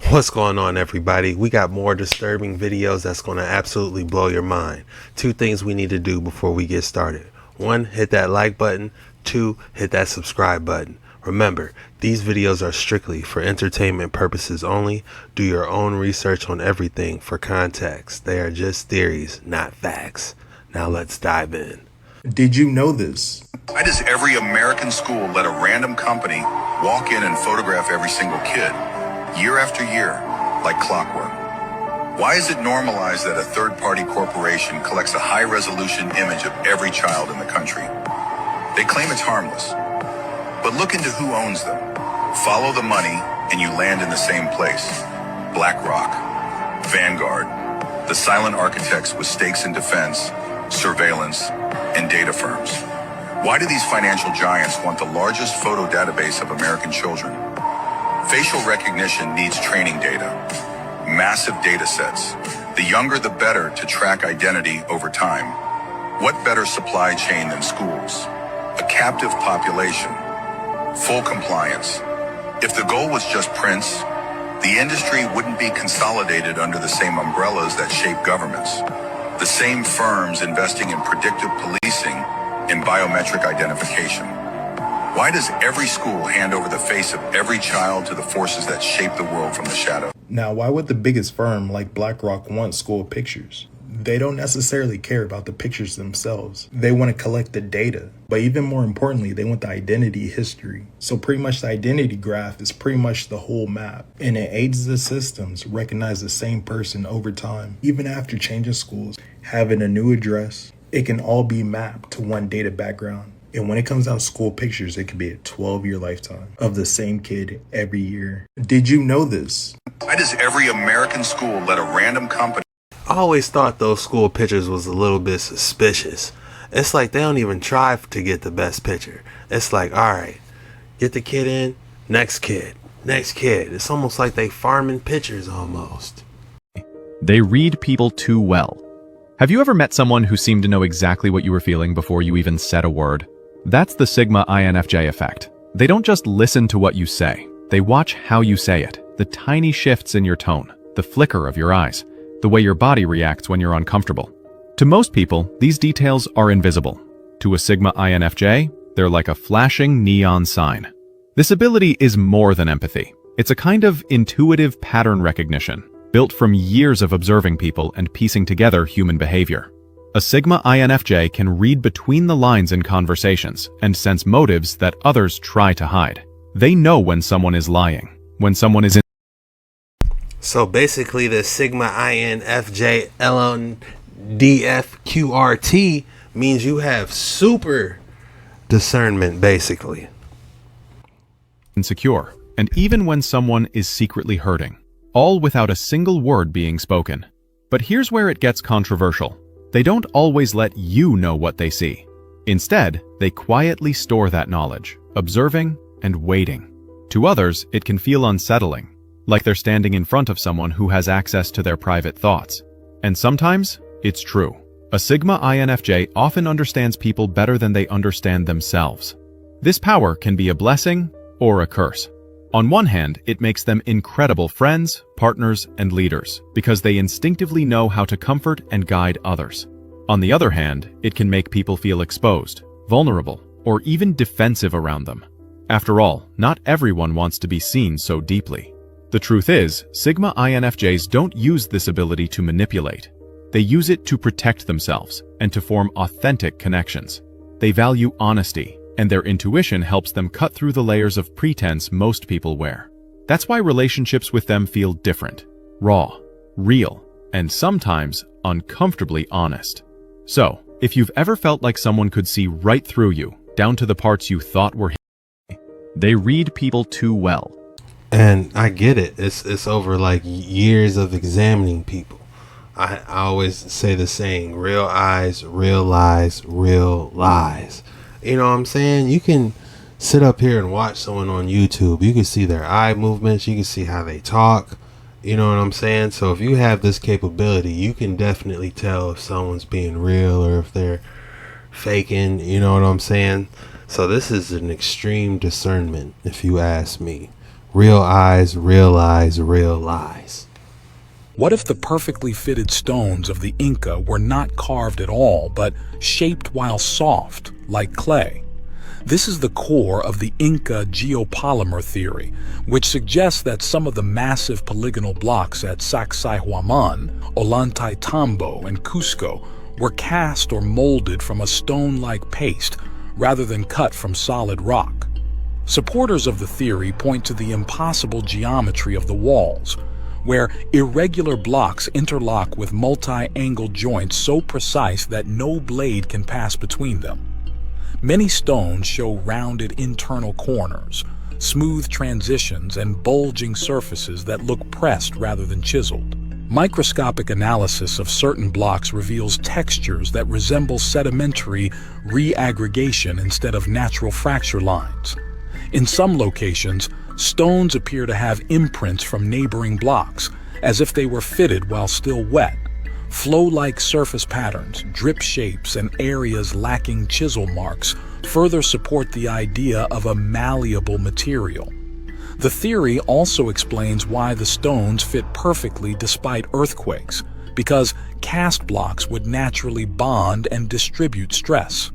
What's going on, everybody? We got more disturbing videos that's going to absolutely blow your mind. Two things we need to do before we get started. One, hit that like button. Two, hit that subscribe button. Remember, these videos are strictly for entertainment purposes only. Do your own research on everything for context. They are just theories, not facts. Now let's dive in. Did you know this? Why does every American school let a random company walk in and photograph every single kid, year after year, like clockwork? Why is it normalized that a third-party corporation collects a high-resolution image of every child in the country? They claim it's harmless. But look into who owns them. Follow the money, and you land in the same place. BlackRock, Vanguard, the silent architects with stakes in defense, surveillance, and data firms. Why do these financial giants want the largest photo database of American children? Facial recognition needs training data, massive data sets. The younger the better to track identity over time. What better supply chain than schools? A captive population, full compliance. If the goal was just prints, the industry wouldn't be consolidated under the same umbrellas that shape governments. The same firms investing in predictive policing and biometric identification. Why does every school hand over the face of every child to the forces that shape the world from the shadow? Now, why would the biggest firm like BlackRock want school pictures? They don't necessarily care about the pictures themselves. They want to collect the data. But even more importantly, they want the identity history. So pretty much the identity graph is pretty much the whole map. And it aids the systems recognize the same person over time. Even after changing schools, having a new address, it can all be mapped to one data background. And when it comes down to school pictures, it could be a 12-year lifetime of the same kid every year. Did you know this? Why does every American school let a random company... I always thought those school pictures was a little bit suspicious. It's like they don't even try to get the best picture. It's like, all right, get the kid in, next kid, next kid. It's almost like they farming pictures almost. They read people too well. Have you ever met someone who seemed to know exactly what you were feeling before you even said a word? That's the Sigma INFJ effect. They don't just listen to what you say. They watch how you say it, the tiny shifts in your tone, the flicker of your eyes, the way your body reacts when you're uncomfortable. To most people, these details are invisible. To a Sigma INFJ, they're like a flashing neon sign. This ability is more than empathy. It's a kind of intuitive pattern recognition, built from years of observing people and piecing together human behavior. A Sigma INFJ can read between the lines in conversations and sense motives that others try to hide. They know when someone is lying, when someone is in. So basically the Sigma INFJ LNDFQRT means you have super discernment, basically. Insecure, and even when someone is secretly hurting, all without a single word being spoken. But here's where it gets controversial. They don't always let you know what they see. Instead, they quietly store that knowledge, observing and waiting. To others, it can feel unsettling, like they're standing in front of someone who has access to their private thoughts. And sometimes, it's true. A Sigma INFJ often understands people better than they understand themselves. This power can be a blessing or a curse. On one hand, it makes them incredible friends, partners, and leaders, because they instinctively know how to comfort and guide others. On the other hand, it can make people feel exposed, vulnerable, or even defensive around them. After all, not everyone wants to be seen so deeply. The truth is, Sigma INFJs don't use this ability to manipulate. They use it to protect themselves and to form authentic connections. They value honesty, and their intuition helps them cut through the layers of pretense most people wear. That's why relationships with them feel different, raw, real, and sometimes uncomfortably honest. So, if you've ever felt like someone could see right through you, down to the parts you thought were hidden, they read people too well. And I get it. It's over like years of examining people. I always say the saying, real eyes, real lies, real lies. You know what I'm saying? You can sit up here and watch someone on YouTube. You can see their eye movements. You can see how they talk. You know what I'm saying? So if you have this capability, you can definitely tell if someone's being real or if they're faking. You know what I'm saying? So this is an extreme discernment, if you ask me. real eyes, real eyes, real lies. What if the perfectly fitted stones of the Inca were not carved at all, but shaped while soft, like clay? This is the core of the Inca geopolymer theory, which suggests that some of the massive polygonal blocks at Sacsayhuaman, Ollantaytambo, and Cusco were cast or molded from a stone-like paste rather than cut from solid rock. Supporters of the theory point to the impossible geometry of the walls, where irregular blocks interlock with multi-angled joints so precise that no blade can pass between them. Many stones show rounded internal corners, smooth transitions, and bulging surfaces that look pressed rather than chiseled. Microscopic analysis of certain blocks reveals textures that resemble sedimentary reaggregation instead of natural fracture lines. In some locations, stones appear to have imprints from neighboring blocks, as if they were fitted while still wet. Flow-like surface patterns, drip shapes, and areas lacking chisel marks further support the idea of a malleable material. The theory also explains why the stones fit perfectly despite earthquakes, because cast blocks would naturally bond and distribute stress.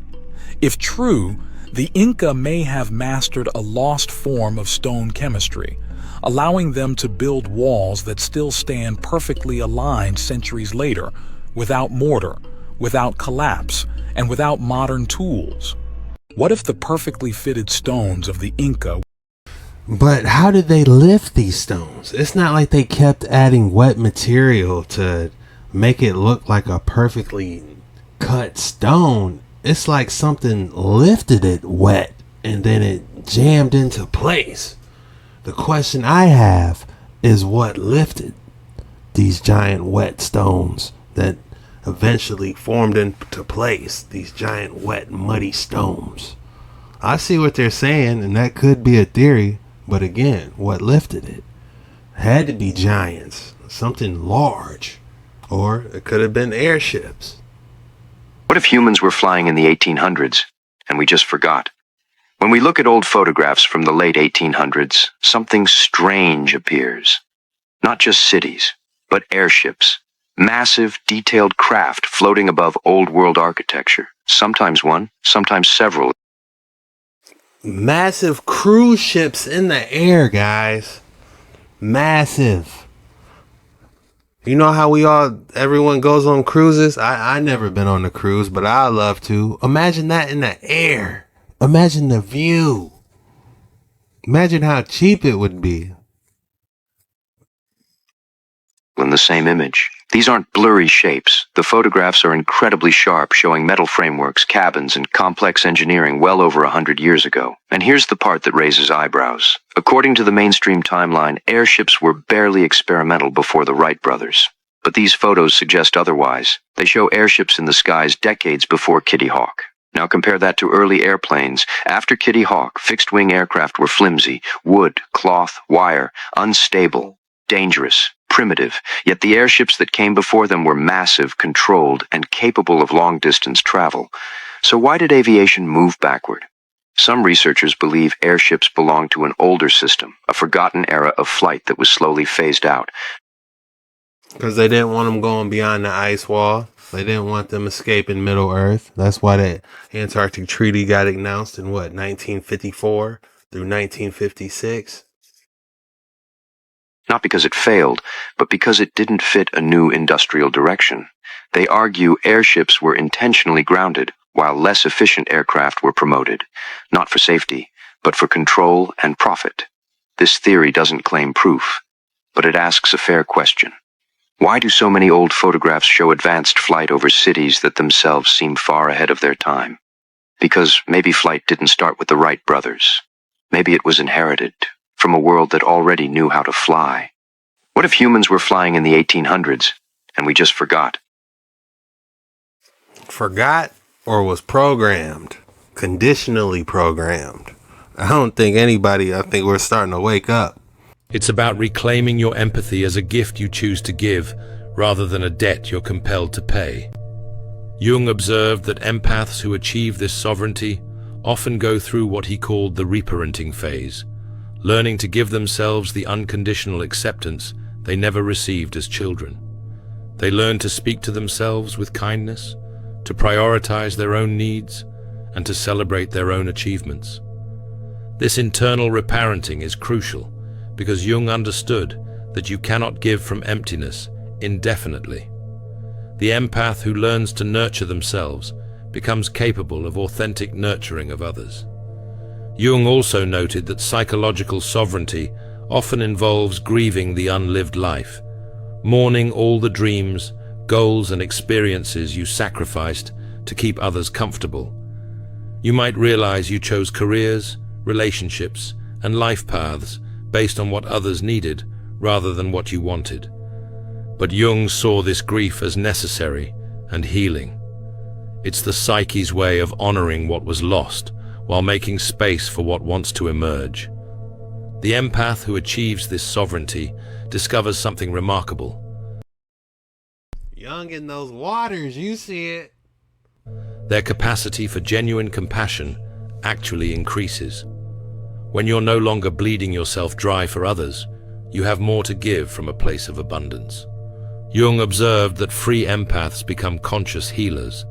If true, the Inca may have mastered a lost form of stone chemistry, allowing them to build walls that still stand perfectly aligned centuries later, without mortar, without collapse, and without modern tools. What if the perfectly fitted stones of the Inca... But how did they lift these stones? It's not like they kept adding wet material to make it look like a perfectly cut stone. It's like something lifted it wet and then it jammed into place. The question I have is what lifted these giant wet stones that eventually formed into place, these giant wet muddy stones. I see what they're saying, and that could be a theory, but again, what lifted it? Had to be giants, something large, or it could have been airships. What if humans were flying in the 1800s, and we just forgot? When we look at old photographs from the late 1800s, something strange appears. Not just cities, but airships. Massive, detailed craft floating above old-world architecture. Sometimes one, sometimes several. Massive cruise ships in the air, guys. Massive. You know how everyone goes on cruises? I never been on a cruise, but I love to. Imagine that in the air. Imagine the view. Imagine how cheap it would be. In the same image. These aren't blurry shapes. The photographs are incredibly sharp, showing metal frameworks, cabins, and complex engineering well over 100 years ago. And here's the part that raises eyebrows. According to the mainstream timeline, airships were barely experimental before the Wright brothers. But these photos suggest otherwise. They show airships in the skies decades before Kitty Hawk. Now compare that to early airplanes. After Kitty Hawk, fixed-wing aircraft were flimsy, wood, cloth, wire, unstable, dangerous, primitive, yet the airships that came before them were massive, controlled, and capable of long-distance travel. So why did aviation move backward? Some researchers believe airships belong to an older system, a forgotten era of flight that was slowly phased out. Because they didn't want them going beyond the ice wall. They didn't want them escaping Middle Earth. That's why the Antarctic Treaty got announced in 1954 through 1956? Not because it failed, but because it didn't fit a new industrial direction. They argue airships were intentionally grounded, while less efficient aircraft were promoted, not for safety, but for control and profit. This theory doesn't claim proof, but it asks a fair question. Why do so many old photographs show advanced flight over cities that themselves seem far ahead of their time? Because maybe flight didn't start with the Wright brothers. Maybe it was inherited from a world that already knew how to fly. What if humans were flying in the 1800s, and we just forgot? Forgot or was programmed? Conditionally programmed. I think we're starting to wake up. It's about reclaiming your empathy as a gift you choose to give, rather than a debt you're compelled to pay. Jung observed that empaths who achieve this sovereignty often go through what he called the reparenting phase, learning to give themselves the unconditional acceptance they never received as children. They learn to speak to themselves with kindness, to prioritize their own needs, and to celebrate their own achievements. This internal reparenting is crucial because Jung understood that you cannot give from emptiness indefinitely. The empath who learns to nurture themselves becomes capable of authentic nurturing of others. Jung also noted that psychological sovereignty often involves grieving the unlived life, mourning all the dreams, goals, and experiences you sacrificed to keep others comfortable. You might realize you chose careers, relationships, and life paths based on what others needed rather than what you wanted. But Jung saw this grief as necessary and healing. It's the psyche's way of honoring what was lost while making space for what wants to emerge. The empath who achieves this sovereignty discovers something remarkable. Young in those waters, you see it. Their capacity for genuine compassion actually increases. When you're no longer bleeding yourself dry for others, you have more to give from a place of abundance. Jung observed that free empaths become conscious healers,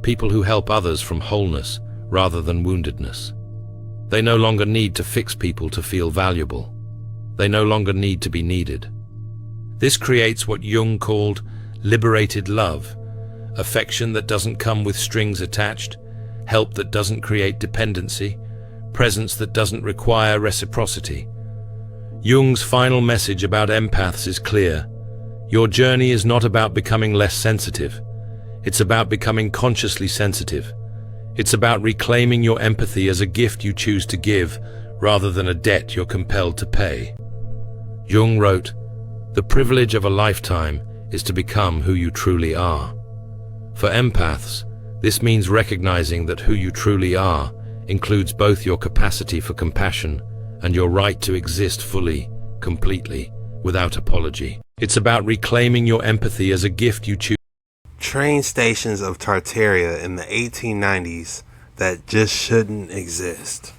people who help others from wholeness rather than woundedness. They no longer need to fix people to feel valuable. They no longer need to be needed. This creates what Jung called liberated love, affection that doesn't come with strings attached, help that doesn't create dependency, presence that doesn't require reciprocity. Jung's final message about empaths is clear. Your journey is not about becoming less sensitive. It's about becoming consciously sensitive. It's about reclaiming your empathy as a gift you choose to give, rather than a debt you're compelled to pay. Jung wrote, "The privilege of a lifetime is to become who you truly are." For empaths, this means recognizing that who you truly are includes both your capacity for compassion and your right to exist fully, completely, without apology. It's about reclaiming your empathy as a gift you choose. Train stations of Tartaria in the 1890s that just shouldn't exist.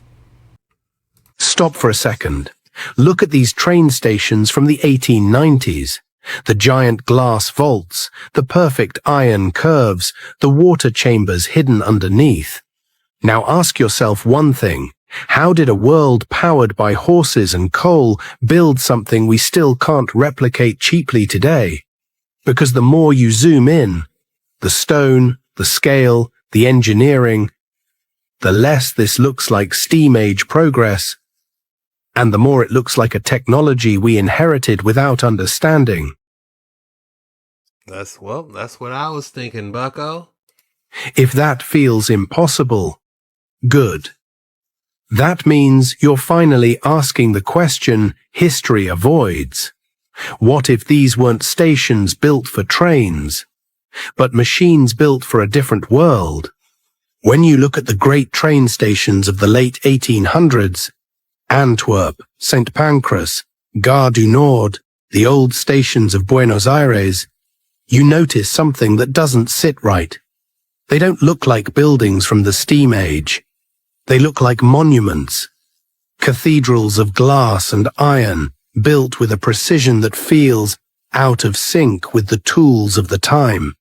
Stop for a second. Look at these train stations from the 1890s. The giant glass vaults, the perfect iron curves, the water chambers hidden underneath. Now ask yourself one thing. How did a world powered by horses and coal build something we still can't replicate cheaply today? Because the more you zoom in, the stone, the scale, the engineering, the less this looks like steam age progress, and the more it looks like a technology we inherited without understanding. That's what I was thinking, bucko. If that feels impossible, good. That means you're finally asking the question history avoids. What if these weren't stations built for trains, but machines built for a different world? When you look at the great train stations of the late 1800s, Antwerp, St. Pancras, Gare du Nord, the old stations of Buenos Aires, you notice something that doesn't sit right. They don't look like buildings from the steam age. They look like monuments, cathedrals of glass and iron, built with a precision that feels out of sync with the tools of the time.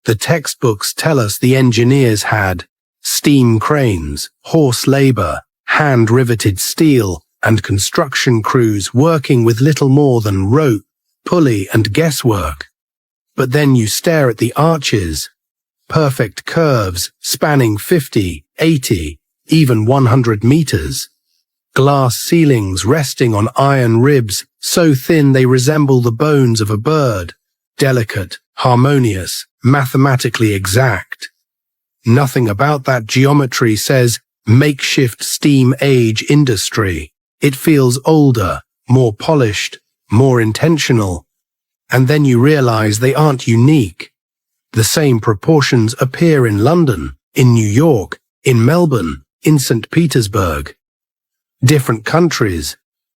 The textbooks tell us the engineers had steam cranes, horse labor, hand-riveted steel, and construction crews working with little more than rope, pulley, and guesswork. But then you stare at the arches, perfect curves spanning 50, 80, even 100 meters. Glass ceilings resting on iron ribs so thin they resemble the bones of a bird. Delicate, harmonious, mathematically exact. Nothing about that geometry says makeshift steam age industry. It feels older, more polished, more intentional. And then you realize they aren't unique. The same proportions appear in London, in New York, in Melbourne, in St. Petersburg. Different countries,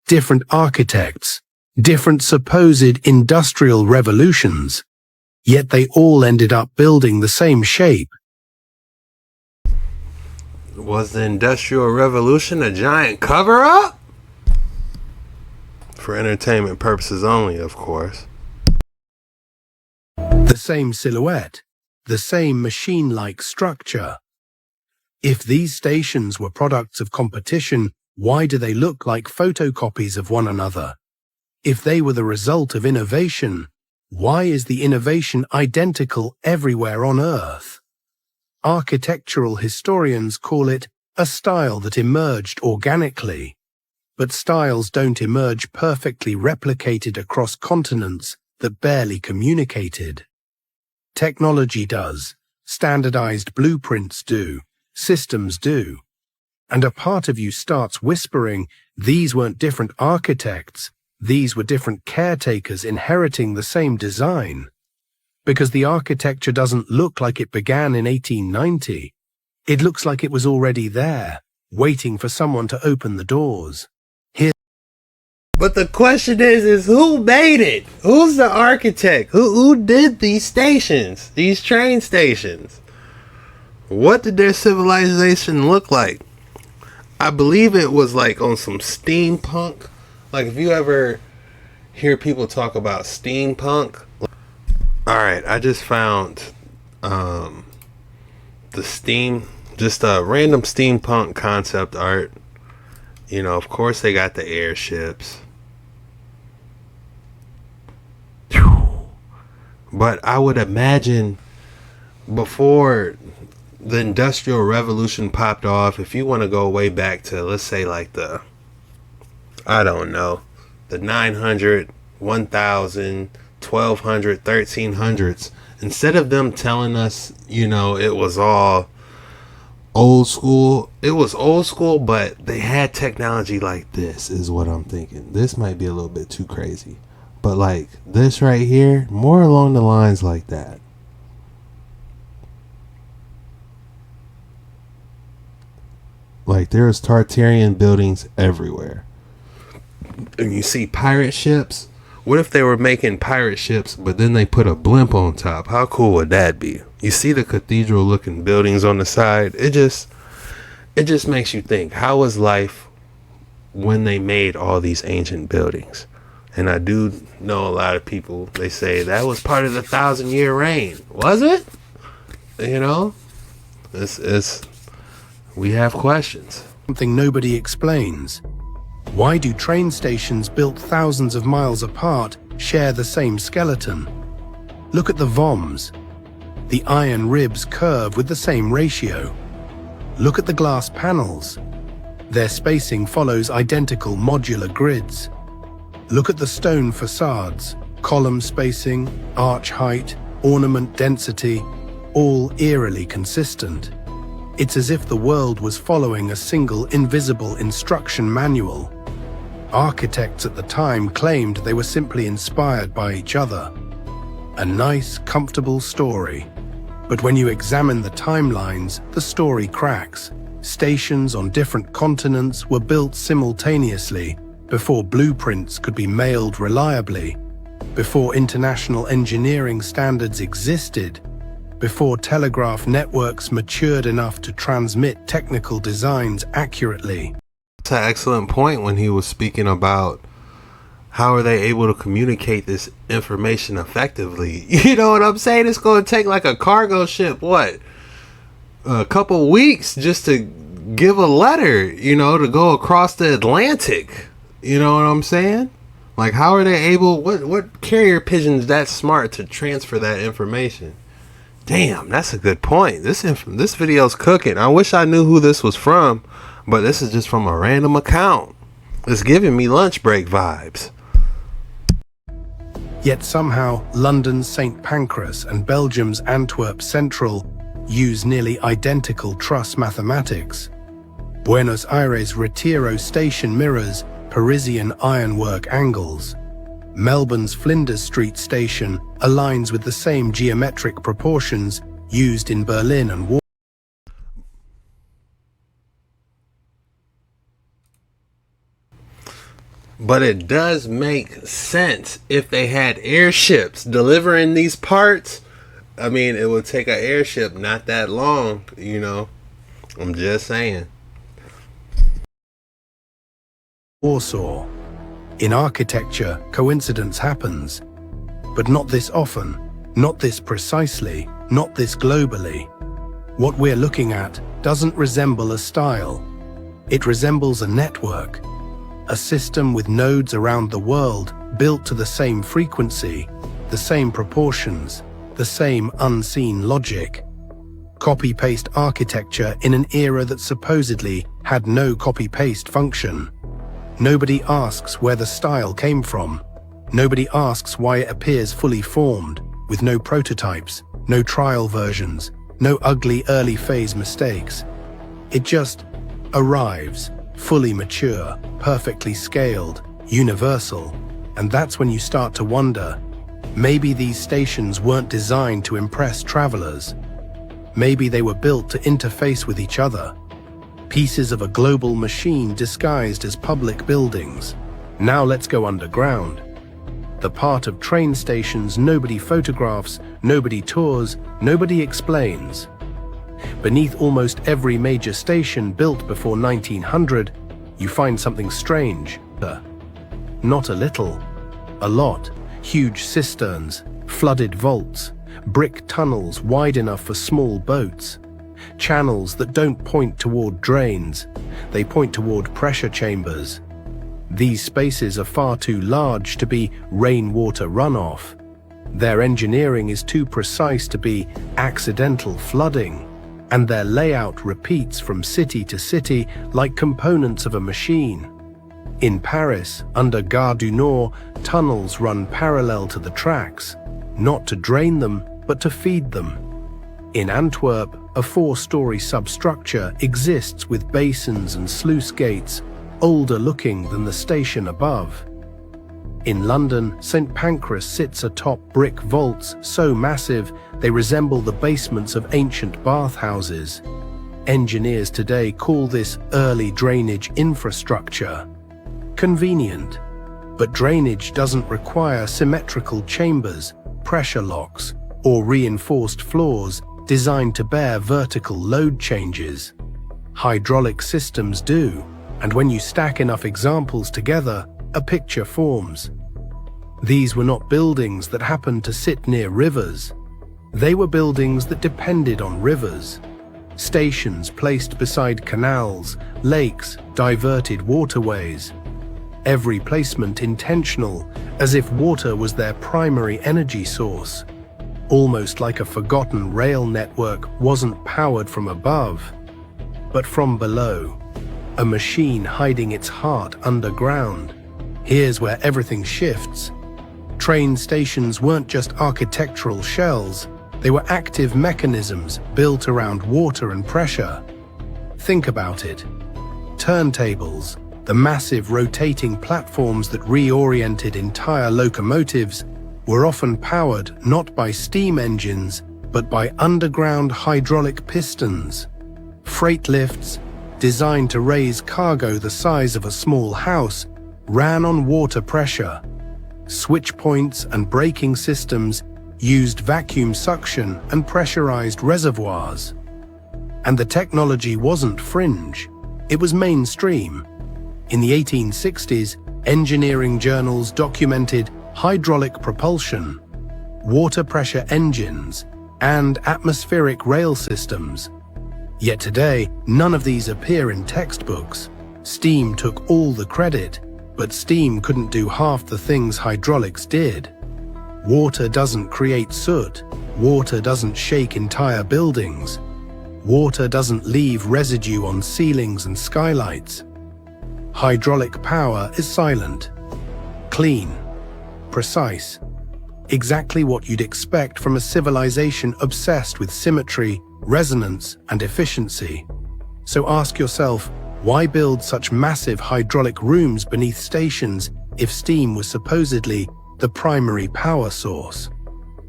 different architects, different supposed industrial revolutions, yet they all ended up building the same shape. Was the Industrial Revolution a giant cover-up? For entertainment purposes only, of course. The same silhouette, the same machine-like structure. If these stations were products of competition, why do they look like photocopies of one another? If they were the result of innovation, why is the innovation identical everywhere on Earth? Architectural historians call it a style that emerged organically. But styles don't emerge perfectly replicated across continents that barely communicated. Technology does, standardized blueprints do, systems do. And a part of you starts whispering, these weren't different architects, these were different caretakers inheriting the same design. Because the architecture doesn't look like it began in 1890. It looks like it was already there, waiting for someone to open the doors. But the question is who made it? Who's the architect? Who did these stations? These train stations? What did their civilization look like? I believe it was like on some steampunk. Like if you ever hear people talk about steampunk. Alright, I just found the just a random steampunk concept art. You know, of course they got the airships. But I would imagine before the Industrial Revolution popped off, if you want to go way back to, let's say like the 900, 1000, 1200, 1300s, instead of them telling us, you know, it was all old school, it was old school, but they had technology like this, is what I'm thinking. This might be a little bit too crazy. But like this right here, more along the lines like that. Like there's Tartarian buildings everywhere. And you see pirate ships. What if they were making pirate ships, but then they put a blimp on top? How cool would that be? You see the cathedral looking buildings on the side. It just makes you think, how was life when they made all these ancient buildings? And I do know a lot of people, they say that was part of the 1,000-year reign. Was it? You know, we have questions. Something nobody explains. Why do train stations built thousands of miles apart share the same skeleton? Look at the VOMs. The iron ribs curve with the same ratio. Look at the glass panels. Their spacing follows identical modular grids. Look at the stone facades, column spacing, arch height, ornament density, all eerily consistent. It's as if the world was following a single invisible instruction manual. Architects at the time claimed they were simply inspired by each other. A nice, comfortable story. But when you examine the timelines, the story cracks. Stations on different continents were built simultaneously, before blueprints could be mailed reliably, before international engineering standards existed, before telegraph networks matured enough to transmit technical designs accurately. That's an excellent point when he was speaking about how are they able to communicate this information effectively. You know what I'm saying? It's going to take like a cargo ship, what? A couple weeks just to give a letter, you know, to go across the Atlantic. You know what I'm saying? Like, how are they able, what carrier pigeon's that smart to transfer that information? Damn, that's a good point. This video's cooking. I wish I knew who this was from, but this is just from a random account. It's giving me lunch break vibes. Yet somehow, London's St. Pancras and Belgium's Antwerp Central use nearly identical truss mathematics. Buenos Aires Retiro station mirrors Parisian ironwork angles. Melbourne's Flinders Street station aligns with the same geometric proportions used in Berlin and Warsaw. But it does make sense if they had airships delivering these parts. I mean, it would take an airship not that long, you know. I'm just saying. Warsaw. In architecture, coincidence happens. But not this often, not this precisely, not this globally. What we're looking at doesn't resemble a style. It resembles a network, a system with nodes around the world built to the same frequency, the same proportions, the same unseen logic. Copy-paste architecture in an era that supposedly had no copy-paste function. Nobody asks where the style came from. Nobody asks why it appears fully formed, with no prototypes, no trial versions, no ugly early phase mistakes. It just arrives, fully mature, perfectly scaled, universal. And that's when you start to wonder, maybe these stations weren't designed to impress travelers. Maybe they were built to interface with each other. Pieces of a global machine disguised as public buildings. Now let's go underground. The part of train stations nobody photographs, nobody tours, nobody explains. Beneath almost every major station built before 1900, you find something strange. Not a little, a lot. Huge cisterns, flooded vaults, brick tunnels wide enough for small boats, channels that don't point toward drains, they point toward pressure chambers. These spaces are far too large to be rainwater runoff. Their engineering is too precise to be accidental flooding, and their layout repeats from city to city like components of a machine. In Paris, under Gare du Nord, tunnels run parallel to the tracks, not to drain them, but to feed them. In Antwerp, a 4-story substructure exists with basins and sluice gates, older looking than the station above. In London, St. Pancras sits atop brick vaults so massive they resemble the basements of ancient bathhouses. Engineers today call this early drainage infrastructure. Convenient, but drainage doesn't require symmetrical chambers, pressure locks, or reinforced floors designed to bear vertical load changes. Hydraulic systems do, and when you stack enough examples together, a picture forms. These were not buildings that happened to sit near rivers. They were buildings that depended on rivers. Stations placed beside canals, lakes, diverted waterways. Every placement intentional, as if water was their primary energy source. Almost like a forgotten rail network wasn't powered from above, but from below. A machine hiding its heart underground. Here's where everything shifts. Train stations weren't just architectural shells, they were active mechanisms built around water and pressure. Think about it. Turntables, the massive rotating platforms that reoriented entire locomotives, were often powered not by steam engines, but by underground hydraulic pistons. Freight lifts, designed to raise cargo the size of a small house, ran on water pressure. Switch points and braking systems used vacuum suction and pressurized reservoirs. And the technology wasn't fringe, it was mainstream. In the 1860s, engineering journals documented hydraulic propulsion, water pressure engines, and atmospheric rail systems. Yet today, none of these appear in textbooks. Steam took all the credit, but steam couldn't do half the things hydraulics did. Water doesn't create soot. Water doesn't shake entire buildings. Water doesn't leave residue on ceilings and skylights. Hydraulic power is silent, clean, precise. Exactly what you'd expect from a civilization obsessed with symmetry, resonance, and efficiency. So ask yourself, why build such massive hydraulic rooms beneath stations if steam was supposedly the primary power source?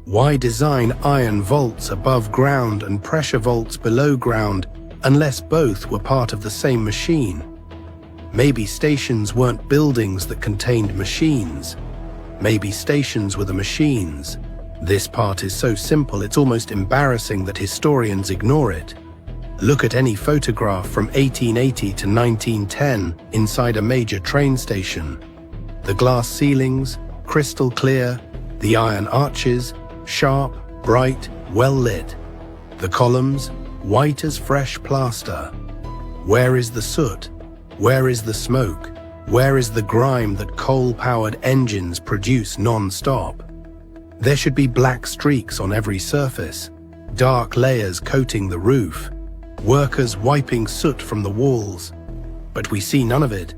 Why design iron vaults above ground and pressure vaults below ground unless both were part of the same machine? Maybe stations weren't buildings that contained machines. Maybe stations were the machines. This part is so simple it's almost embarrassing that historians ignore it. Look at any photograph from 1880 to 1910 inside a major train station. The glass ceilings, crystal clear, the iron arches, sharp, bright, well lit. The columns, white as fresh plaster. Where is the soot? Where is the smoke? Where is the grime that coal-powered engines produce non-stop? There should be black streaks on every surface, dark layers coating the roof, workers wiping soot from the walls. But we see none of it.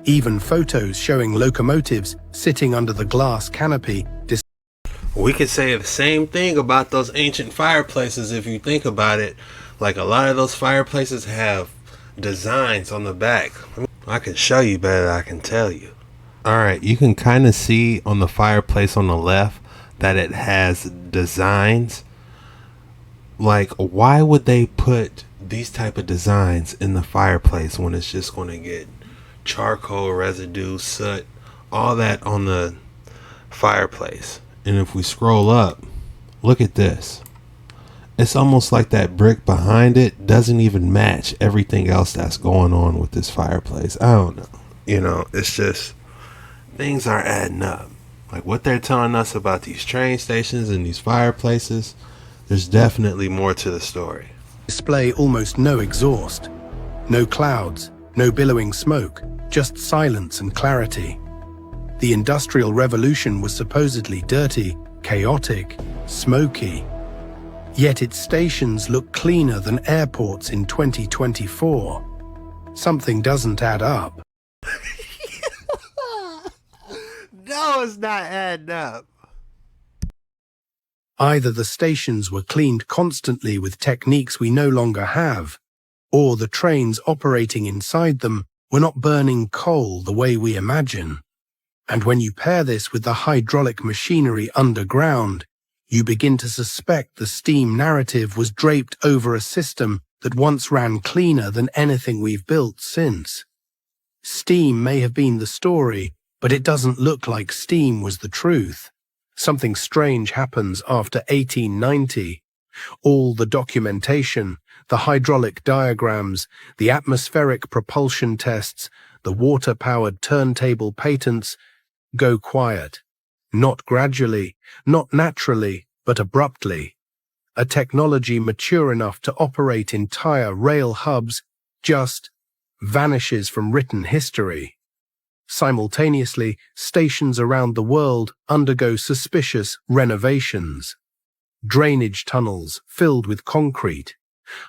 Even photos showing locomotives sitting under the glass canopy. We could say the same thing about those ancient fireplaces if you think about it. Like, a lot of those fireplaces have designs on the back. I can show you better than I can tell you. Alright, you can kind of see on the fireplace on the left that it has designs. Like, why would they put these type of designs in the fireplace when it's just going to get charcoal residue, soot, all that on the fireplace? And if we scroll up, look at this. It's almost like that brick behind it doesn't even match everything else that's going on with this fireplace. I don't know. You know, it's just, things are adding up. Like what they're telling us about these train stations and these fireplaces, there's definitely more to the story. Display almost no exhaust, no clouds, no billowing smoke, just silence and clarity. The Industrial Revolution was supposedly dirty, chaotic, smoky. Yet its stations look cleaner than airports in 2024. Something doesn't add up. No, it's not adding up. Either the stations were cleaned constantly with techniques we no longer have, or the trains operating inside them were not burning coal the way we imagine. And when you pair this with the hydraulic machinery underground, you begin to suspect the steam narrative was draped over a system that once ran cleaner than anything we've built since. Steam may have been the story, but it doesn't look like steam was the truth. Something strange happens after 1890. All the documentation, the hydraulic diagrams, the atmospheric propulsion tests, the water-powered turntable patents go quiet. Not gradually, not naturally, but abruptly. A technology mature enough to operate entire rail hubs just vanishes from written history. Simultaneously, stations around the world undergo suspicious renovations. Drainage tunnels filled with concrete,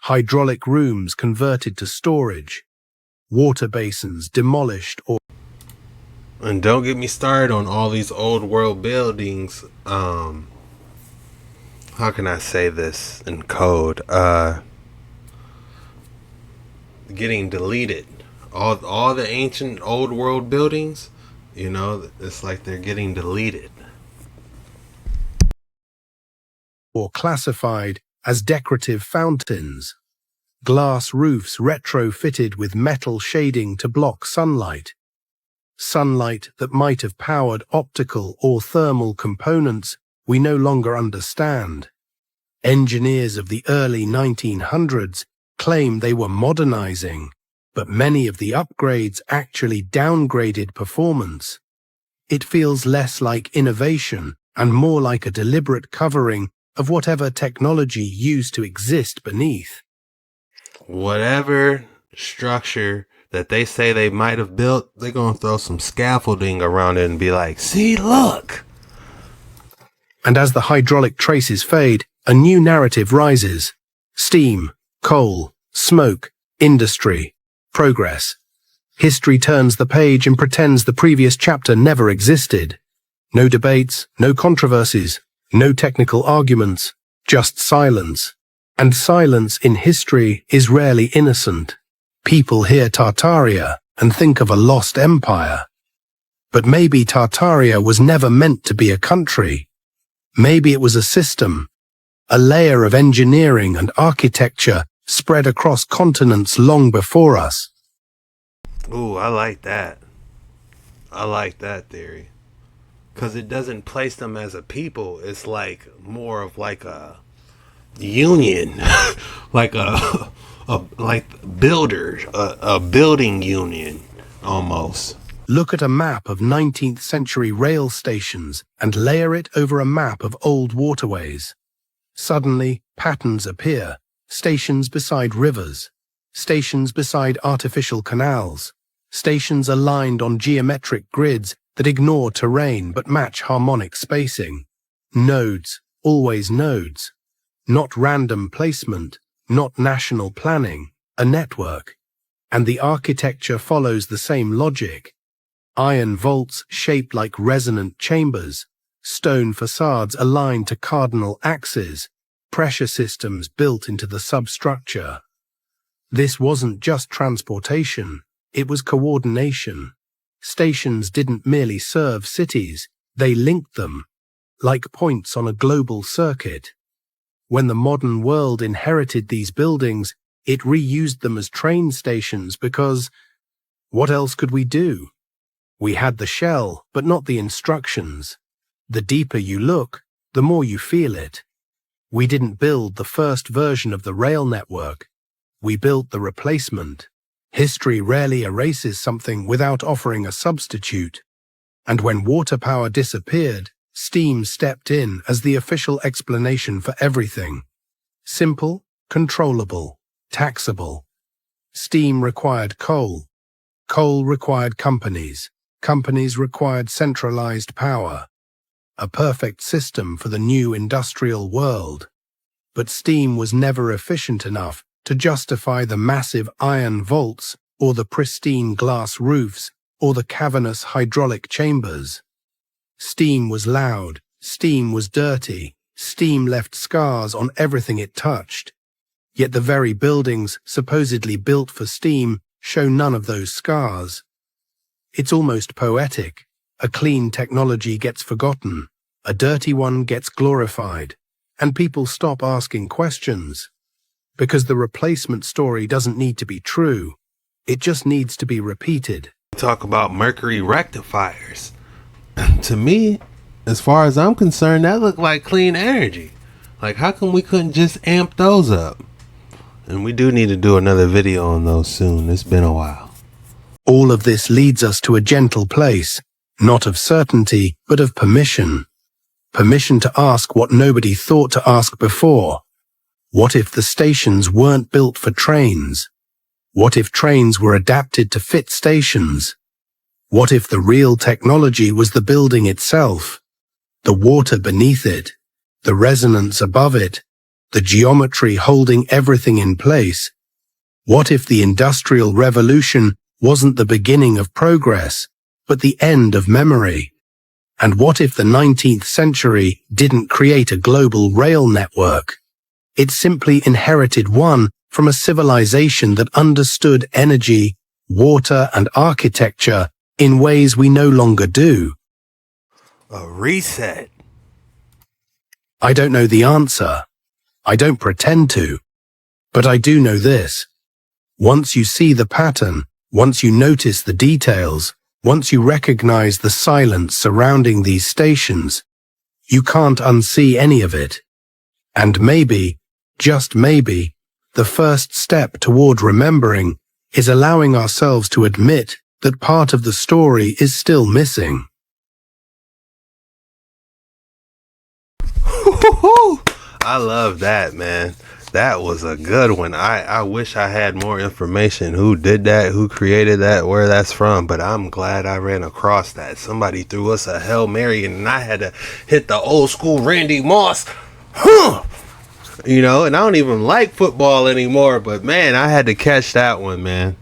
hydraulic rooms converted to storage, water basins demolished or... And don't get me started on all these old world buildings. How can I say this in code? Getting deleted. All the ancient old world buildings, you know, it's like they're getting deleted. Or classified as decorative fountains. Glass roofs retrofitted with metal shading to block sunlight. Sunlight that might have powered optical or thermal components we no longer understand. Engineers of the early 1900s claim they were modernizing, but many of the upgrades actually downgraded performance. It feels less like innovation and more like a deliberate covering of whatever technology used to exist beneath. Whatever structure that they say they might have built, they're going to throw some scaffolding around it and be like, see, look. And as the hydraulic traces fade, a new narrative rises. Steam, coal, smoke, industry, progress. History turns the page and pretends the previous chapter never existed. No debates, no controversies, no technical arguments, just silence. And silence in history is rarely innocent. People hear Tartaria and think of a lost empire. But maybe Tartaria was never meant to be a country. Maybe it was a system, a layer of engineering and architecture spread across continents long before us. Ooh, I like that. I like that theory. Because it doesn't place them as a people. It's like more of like a union. Like like builders, a building union almost. Look at a map of 19th century rail stations and layer it over a map of old waterways. Suddenly, patterns appear. Stations beside rivers. Stations beside artificial canals. Stations aligned on geometric grids that ignore terrain but match harmonic spacing. Nodes, always nodes. Not random placement, not national planning, a network. And the architecture follows the same logic. Iron vaults shaped like resonant chambers, stone facades aligned to cardinal axes, pressure systems built into the substructure. This wasn't just transportation, it was coordination. Stations didn't merely serve cities, they linked them, like points on a global circuit. When the modern world inherited these buildings, it reused them as train stations because what else could we do? We had the shell, but not the instructions. The deeper you look, the more you feel it. We didn't build the first version of the rail network. We built the replacement. History rarely erases something without offering a substitute. And when water power disappeared, steam stepped in as the official explanation for everything. Simple, controllable, taxable. Steam required coal. Coal required companies. Companies required centralized power. A perfect system for the new industrial world. But steam was never efficient enough to justify the massive iron vaults or the pristine glass roofs or the cavernous hydraulic chambers. Steam was loud, steam was dirty, steam left scars on everything it touched. Yet the very buildings supposedly built for steam show none of those scars. It's almost poetic. A clean technology gets forgotten, a dirty one gets glorified, and people stop asking questions. Because the replacement story doesn't need to be true, it just needs to be repeated. Talk about mercury rectifiers. To me, as far as I'm concerned, that looked like clean energy. Like, how come we couldn't just amp those up? And we do need to do another video on those soon. It's been a while. All of this leads us to a gentle place, not of certainty, but of permission. Permission to ask what nobody thought to ask before. What if the stations weren't built for trains? What if trains were adapted to fit stations? What if the real technology was the building itself? The water beneath it, the resonance above it, the geometry holding everything in place? What if the Industrial Revolution wasn't the beginning of progress, but the end of memory? And what if the 19th century didn't create a global rail network? It simply inherited one from a civilization that understood energy, water, and architecture in ways we no longer do. A reset. I don't know the answer. I don't pretend to. But I do know this. Once you see the pattern, once you notice the details, once you recognize the silence surrounding these stations, you can't unsee any of it. And maybe, just maybe, the first step toward remembering is allowing ourselves to admit that part of the story is still missing. I love that, man. That was a good one. I wish I had more information. Who did that? Who created that? Where that's from? But I'm glad I ran across that. Somebody threw us a Hail Mary and I had to hit the old school Randy Moss. You know, and I don't even like football anymore. But man, I had to catch that one, man.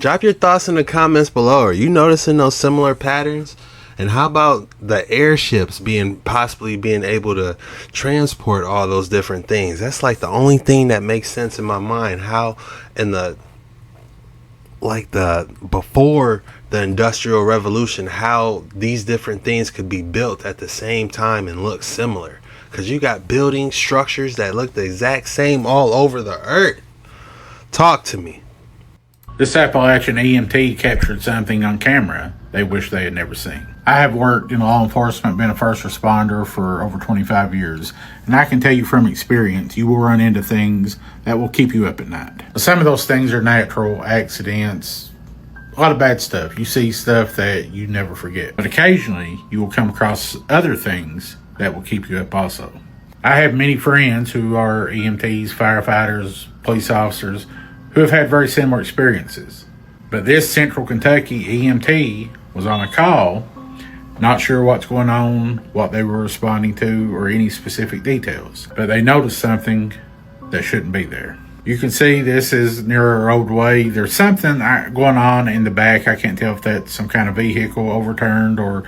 Drop your thoughts in the comments below. Are you noticing those similar patterns? And how about the airships possibly being able to transport all those different things? That's like the only thing that makes sense in my mind. How in before the Industrial Revolution, how these different things could be built at the same time and look similar. Because you got building structures that look the exact same all over the earth. Talk to me. This Appalachian EMT captured something on camera they wish they had never seen. I have worked in law enforcement, been a first responder for over 25 years, and I can tell you from experience, you will run into things that will keep you up at night. Some of those things are natural accidents, A lot of bad stuff. You see stuff that you never forget. But occasionally, you will come across other things that will keep you up also. I have many friends who are EMTs, firefighters, police officers, who have had very similar experiences. But this Central Kentucky EMT was on a call, not sure what's going on, what they were responding to, or any specific details. But they noticed something that shouldn't be there. You can see this is near our roadway. There's something going on in the back. I can't tell if that's some kind of vehicle overturned or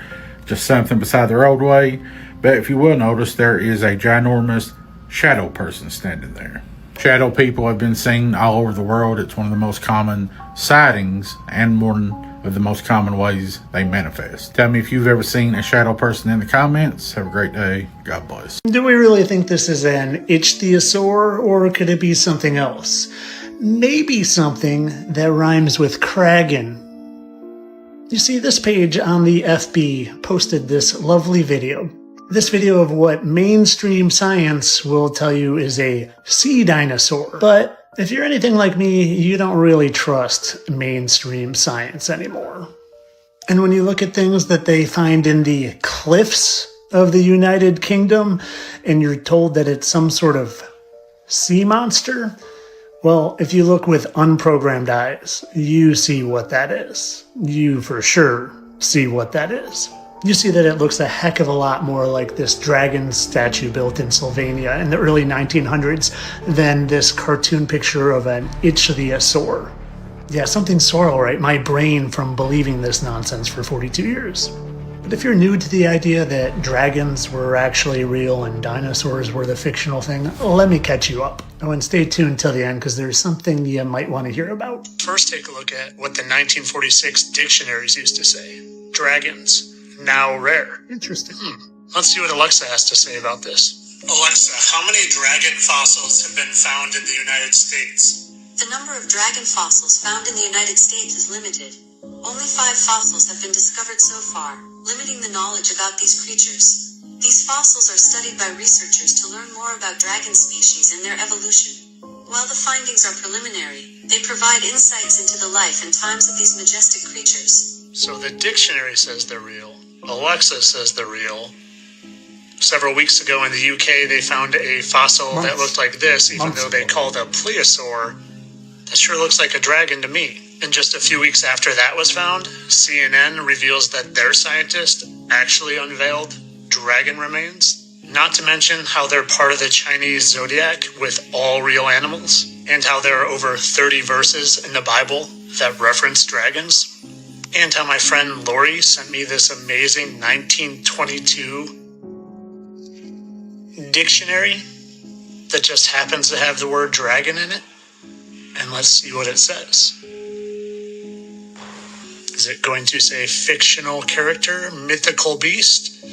just something beside the roadway. But if you will notice, there is a ginormous shadow person standing there. Shadow people have been seen all over the world. It's one of the most common sightings and one of the most common ways they manifest. Tell me if you've ever seen a shadow person in the comments. Have a great day. God bless. Do we really think this is an ichthyosaur, or could it be something else? Maybe something that rhymes with kragan. You see, this page on the FB posted this lovely video. This video of what mainstream science will tell you is a sea dinosaur. But if you're anything like me, you don't really trust mainstream science anymore. And when you look at things that they find in the cliffs of the United Kingdom, and you're told that it's some sort of sea monster, well, if you look with unprogrammed eyes, you see what that is. You for sure see what that is. You see that it looks a heck of a lot more like this dragon statue built in Sylvania in the early 1900s than this cartoon picture of an ichthyosaur. Yeah, something's sore, all right, my brain from believing this nonsense for 42 years. But if you're new to the idea that dragons were actually real and dinosaurs were the fictional thing, let me catch you up. Oh, and stay tuned till the end because there's something you might want to hear about. First, take a look at what the 1946 dictionaries used to say. Dragons. Now rare. Interesting. Let's see what Alexa has to say about this. Alexa, how many dragon fossils have been found in the United States? The number of dragon fossils found in the United States is limited. Only 5 fossils have been discovered so far, limiting the knowledge about these creatures. These fossils are studied by researchers to learn more about dragon species and their evolution. While the findings are preliminary, they provide insights into the life and times of these majestic creatures. So the dictionary says they're real. Alexa says they're real. Several weeks ago in the UK, they found a fossil that looked like this, even though they called a plesiosaur. That sure looks like a dragon to me. And just a few weeks after that was found, CNN reveals that their scientist actually unveiled dragon remains. Not to mention how they're part of the Chinese zodiac with all real animals, and how there are over 30 verses in the Bible that reference dragons. And how my friend Lori sent me this amazing 1922 dictionary that just happens to have the word dragon in it. And let's see what it says. Is it going to say fictional character, mythical beast?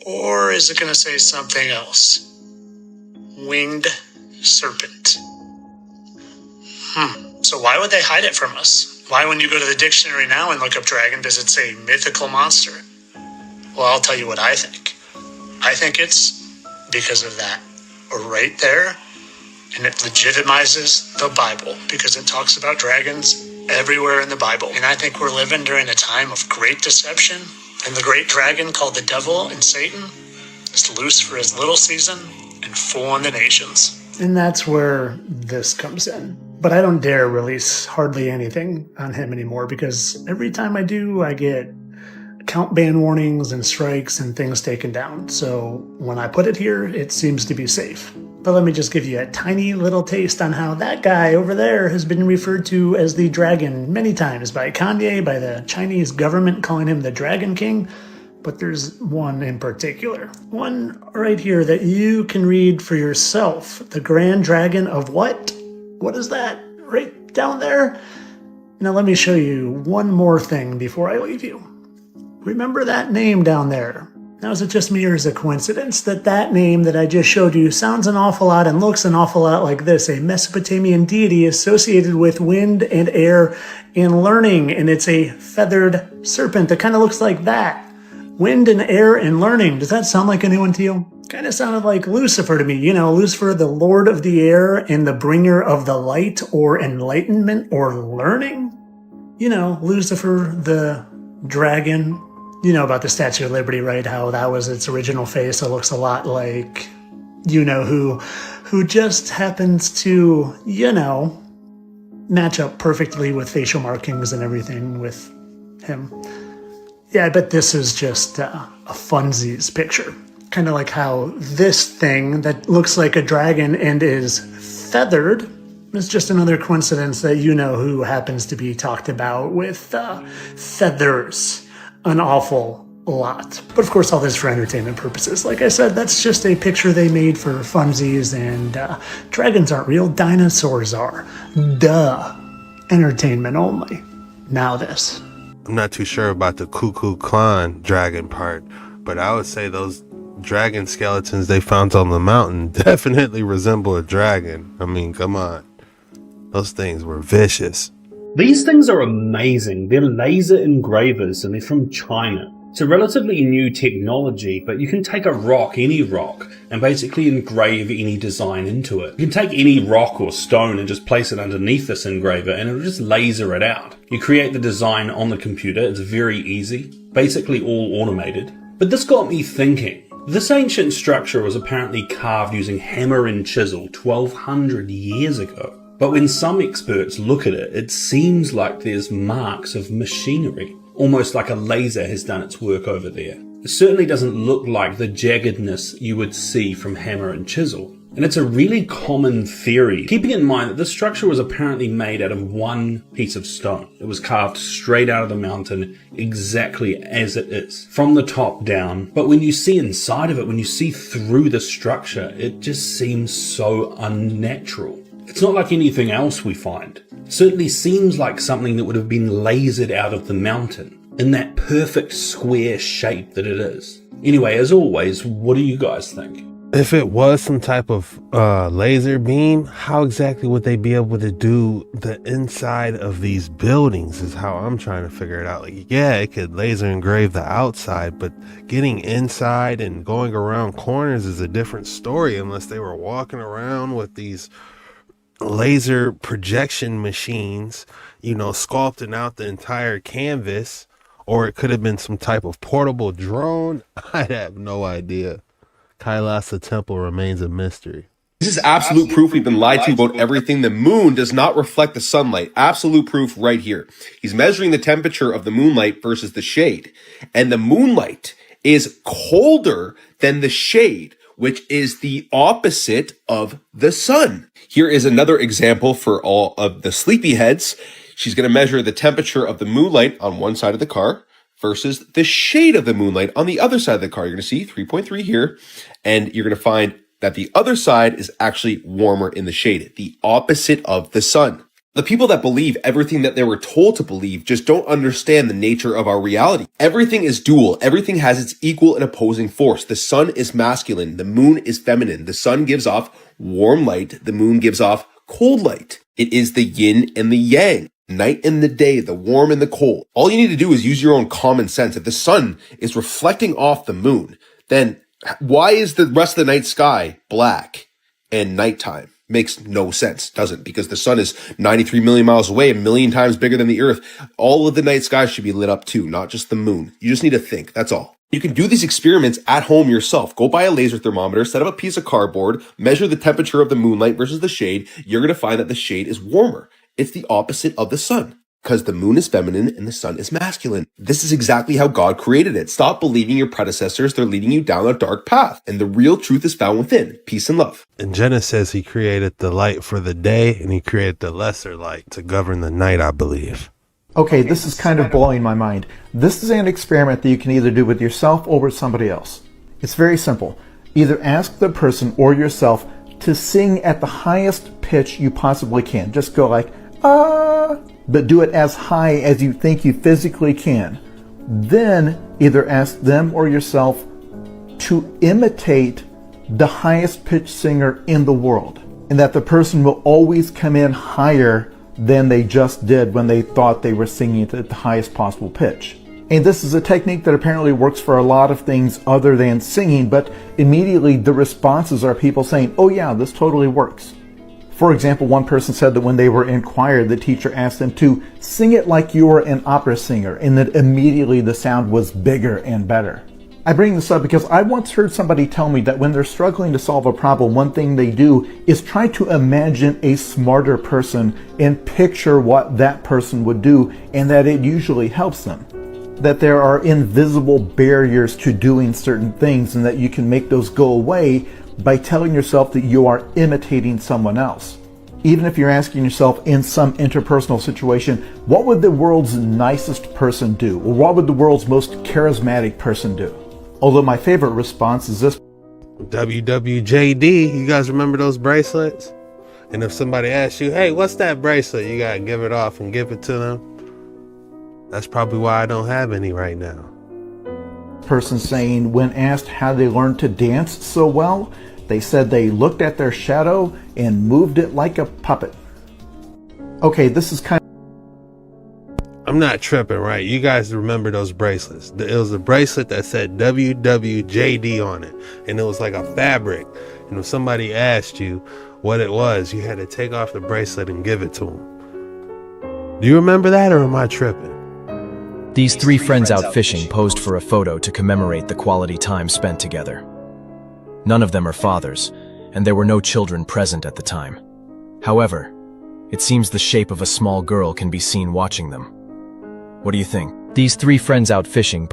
Or is it going to say something else? Winged serpent. So why would they hide it from us? Why, when you go to the dictionary now and look up dragon, does it say mythical monster? Well, I'll tell you what I think. I think it's because of that. Right there. And it legitimizes the Bible because it talks about dragons everywhere in the Bible. And I think we're living during a time of great deception. And the great dragon called the devil and Satan is loose for his little season and fooling the nations. And that's where this comes in. But I don't dare release hardly anything on him anymore because every time I do, I get account ban warnings and strikes and things taken down. So when I put it here, it seems to be safe. But let me just give you a tiny little taste on how that guy over there has been referred to as the dragon many times by Kanye, by the Chinese government calling him the Dragon King. But there's one in particular. One right here that you can read for yourself. The Grand Dragon of what? What is that? Right down there? Now let me show you one more thing before I leave you. Remember that name down there? Now is it just me or is it a coincidence that that name that I just showed you sounds an awful lot and looks an awful lot like this, a Mesopotamian deity associated with wind and air and learning, and it's a feathered serpent that kind of looks like that. Wind and air and learning. Does that sound like a new one to you? Kind of sounded like Lucifer to me. You know, Lucifer, the Lord of the air and the bringer of the light or enlightenment or learning. Lucifer the dragon. You know about the Statue of Liberty, right? How that was its original face. It looks a lot like who just happens to, match up perfectly with facial markings and everything with him. Yeah, I bet this is just a funsies picture. Kind of like how this thing that looks like a dragon and is feathered is just another coincidence that who happens to be talked about with feathers an awful lot. But of course, all this for entertainment purposes. Like I said, that's just a picture they made for funsies, and dragons aren't real, dinosaurs are. Duh. Entertainment only. Now this. I'm not too sure about the Cuckoo Clan dragon part, but I would say those dragon skeletons they found on the mountain definitely resemble a dragon. I mean, come on. Those things were vicious. These things are amazing. They're laser engravers and they're from China. It's a relatively new technology, but you can take a rock, any rock, and basically engrave any design into it. You can take any rock or stone and just place it underneath this engraver and it'll just laser it out. You create the design on the computer. It's very easy, basically all automated. But this got me thinking. This ancient structure was apparently carved using hammer and chisel 1200 years ago. But when some experts look at it, it seems like there's marks of machinery. Almost like a laser has done its work over there. It certainly doesn't look like the jaggedness you would see from hammer and chisel. And it's a really common theory, keeping in mind that this structure was apparently made out of one piece of stone. It was carved straight out of the mountain, exactly as it is, from the top down. But when you see inside of it, when you see through the structure, it just seems so unnatural. It's not like anything else we find. It certainly seems like something that would have been lasered out of the mountain, in that perfect square shape that it is. Anyway, as always, what do you guys think? If it was some type of laser beam, how exactly would they be able to do the inside of these buildings is how I'm trying to figure it out. Like, yeah, it could laser engrave the outside, but getting inside and going around corners is a different story unless they were walking around with these laser projection machines, sculpting out the entire canvas, or it could have been some type of portable drone. I have no idea. Kailasa Temple remains a mystery. This is absolute proof we've been lied to about everything. The moon does not reflect the sunlight. Absolute proof right here. He's measuring the temperature of the moonlight versus the shade. And the moonlight is colder than the shade, which is the opposite of the sun. Here is another example for all of the sleepyheads. She's going to measure the temperature of the moonlight on one side of the car versus the shade of the moonlight on the other side of the car. You're going to see 3.3 here, and you're going to find that the other side is actually warmer in the shade, the opposite of the sun. The people that believe everything that they were told to believe just don't understand the nature of our reality. Everything is dual. Everything has its equal and opposing force. The sun is masculine. The moon is feminine. The sun gives off warm light. The moon gives off cold light. It is the yin and the yang, night and the day, the warm and the cold. All you need to do is use your own common sense. If the sun is reflecting off the moon, then why is the rest of the night sky black and nighttime? Makes no sense, doesn't? Because the sun is 93 million miles away, 1,000,000 times bigger than the earth. All of the night sky should be lit up too, not just the moon. You just need to think, that's all. You can do these experiments at home yourself. Go buy a laser thermometer, set up a piece of cardboard, measure the temperature of the moonlight versus the shade. You're going to find that the shade is warmer. It's the opposite of the sun, because the moon is feminine and the sun is masculine. This is exactly how God created it. Stop believing your predecessors. They're leading you down a dark path. And the real truth is found within. Peace and love. And Genesis says he created the light for the day and he created the lesser light to govern the night, I believe. Okay, this is kind of blowing my mind. This is an experiment that you can either do with yourself or with somebody else. It's very simple. Either ask the person or yourself to sing at the highest pitch you possibly can. Just go like, ah, but do it as high as you think you physically can. Then either ask them or yourself to imitate the highest pitched singer in the world, and that the person will always come in higher than they just did when they thought they were singing at the highest possible pitch. And this is a technique that apparently works for a lot of things other than singing, but immediately the responses are people saying, oh yeah, this totally works. For example, one person said that when they were in choir, the teacher asked them to sing it like you were an opera singer, and that immediately the sound was bigger and better. I bring this up because I once heard somebody tell me that when they're struggling to solve a problem, one thing they do is try to imagine a smarter person and picture what that person would do, and that it usually helps them. That there are invisible barriers to doing certain things, and that you can make those go away by telling yourself that you are imitating someone else. Even if you're asking yourself in some interpersonal situation, what would the world's nicest person do? Or what would the world's most charismatic person do? Although my favorite response is this. WWJD, you guys remember those bracelets? And if somebody asks you, hey, what's that bracelet? You gotta give it off and give it to them. That's probably why I don't have any right now. Person saying when asked how they learned to dance so well, they said they looked at their shadow and moved it like a puppet. Okay, this is kind of... I'm not tripping, right? You guys remember those bracelets. It was a bracelet that said WWJD on it, and it was like a fabric. And if somebody asked you what it was, you had to take off the bracelet and give it to them. Do you remember that, or am I tripping? These three friends out fishing posed for a photo to commemorate the quality time spent together. None of them are fathers, and there were no children present at the time. However, it seems the shape of a small girl can be seen watching them. What do you think? These three friends out fishing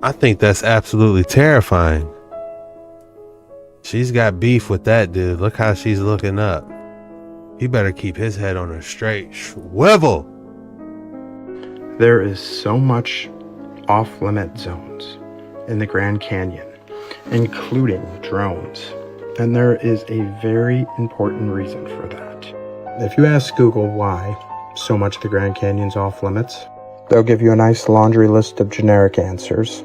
I think that's absolutely terrifying. She's got beef with that dude. Look how she's looking up. He better keep his head on a straight swivel. There is so much off-limit zones in the Grand Canyon, including drones, and there is a very important reason for that. If you ask Google why so much of the Grand Canyon's off-limits, they'll give you a nice laundry list of generic answers.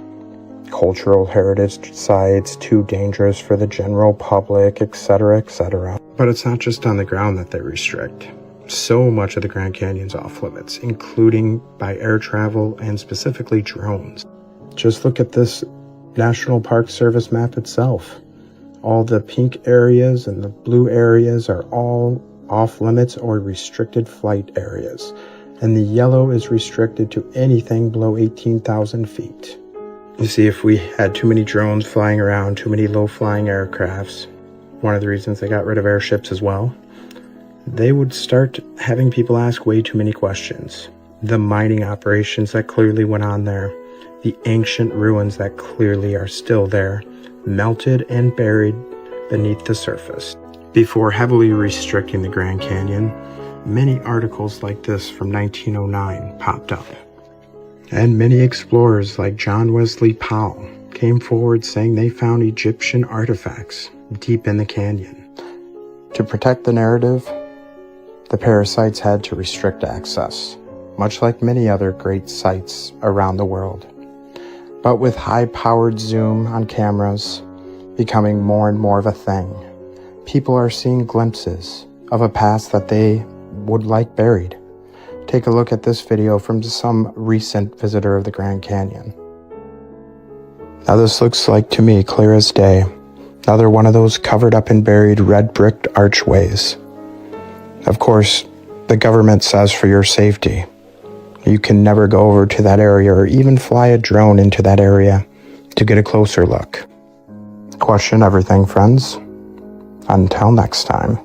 Cultural heritage sites, too dangerous for the general public, etc., etc. But it's not just on the ground that they restrict. So much of the Grand Canyon's off-limits, including by air travel and specifically drones. Just look at this National Park Service map itself. All the pink areas and the blue areas are all off-limits or restricted flight areas, and the yellow is restricted to anything below 18,000 feet. You see, if we had too many drones flying around, too many low-flying aircrafts, one of the reasons they got rid of airships as well, they would start having people ask way too many questions. The mining operations that clearly went on there, the ancient ruins that clearly are still there, melted and buried beneath the surface. Before heavily restricting the Grand Canyon, many articles like this from 1909 popped up. And many explorers like John Wesley Powell came forward saying they found Egyptian artifacts deep in the canyon. To protect the narrative, the parasites had to restrict access, much like many other great sites around the world. But with high-powered zoom on cameras becoming more and more of a thing, people are seeing glimpses of a past that they would like buried. Take a look at this video from some recent visitor of the Grand Canyon. Now this looks like, to me, clear as day, another one of those covered up and buried red bricked archways. Of course, the government says for your safety, you can never go over to that area or even fly a drone into that area to get a closer look. Question everything, friends. Until next time.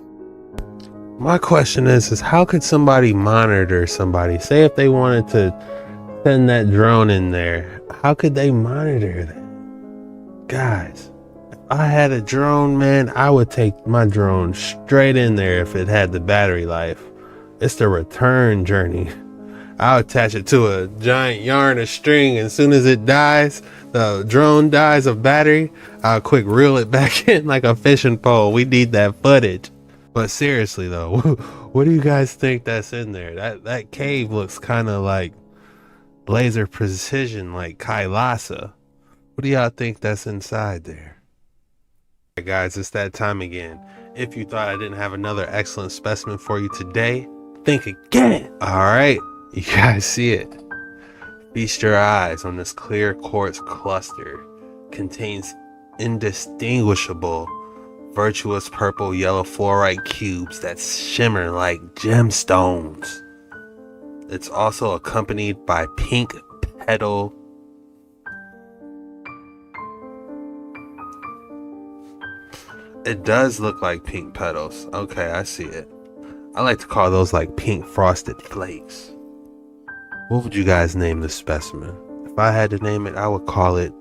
My question is how could somebody monitor somebody? Say if they wanted to send that drone in there, how could they monitor that? Guys, if I had a drone, man, I would take my drone straight in there if it had the battery life. It's the return journey. I'll attach it to a giant yarn of string, and as soon as it dies, the drone dies of battery, I'll quick reel it back in like a fishing pole. We need that footage. But seriously though, what do you guys think that's in there? That cave looks kind of like laser precision, like Kailasa. What do y'all think that's inside there? Alright guys, it's that time again. If you thought I didn't have another excellent specimen for you today, think again. Alright, you guys see it. Feast your eyes on this clear quartz cluster. Contains indistinguishable virtuous purple yellow fluorite cubes that shimmer like gemstones. It's also accompanied by pink petal. It does look like pink petals. Okay, I see it. I like to call those like pink frosted flakes. What would you guys name this specimen? If I had to name it, I would call it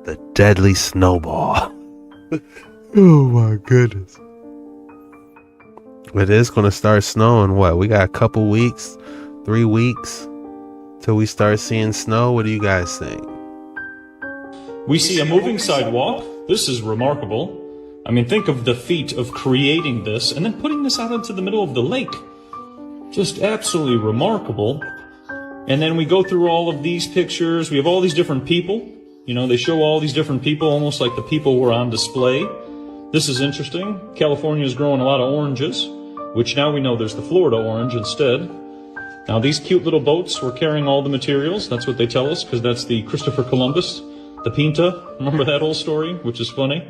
the Deadly Snowball. Oh my goodness. It is going to start snowing. What? We got a couple weeks, 3 weeks till we start seeing snow. What do you guys think? We see a moving sidewalk. This is remarkable. I mean, think of the feat of creating this and then putting this out into the middle of the lake. Just absolutely remarkable. And then we go through all of these pictures. We have all these different people. You know, they show all these different people, almost like the people were on display. This is interesting. California is growing a lot of oranges, which now we know there's the Florida orange instead. Now, these cute little boats were carrying all the materials. That's what they tell us, because that's the Christopher Columbus, the Pinta. Remember that whole story, which is funny?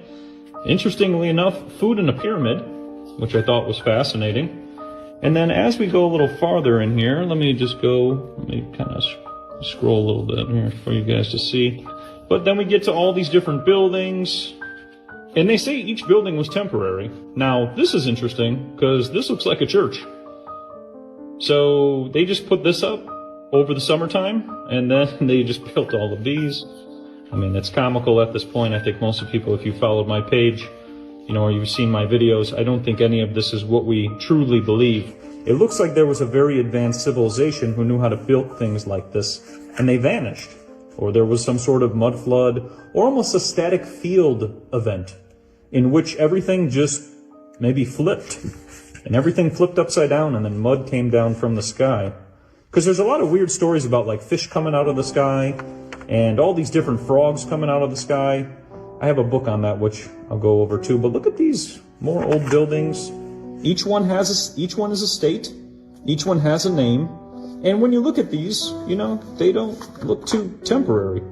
Interestingly enough, food in a pyramid, which I thought was fascinating. And then as we go a little farther in here, let me kind of scroll a little bit here for you guys to see. But then we get to all these different buildings, and they say each building was temporary. Now, this is interesting, because this looks like a church. So they just put this up over the summertime, and then they just built all of these. I mean, it's comical at this point. I think most of people, if you followed my page, you know, or you've seen my videos, I don't think any of this is what we truly believe. It looks like there was a very advanced civilization who knew how to build things like this, and they vanished. Or there was some sort of mud flood, or almost a static field event, in which everything just maybe flipped. And everything flipped upside down, and then mud came down from the sky. Because there's a lot of weird stories about like fish coming out of the sky, and all these different frogs coming out of the sky. I have a book on that, which I'll go over too. But look at these more old buildings. Each one is a state. Each one has a name. And when you look at these, you know, they don't look too temporary.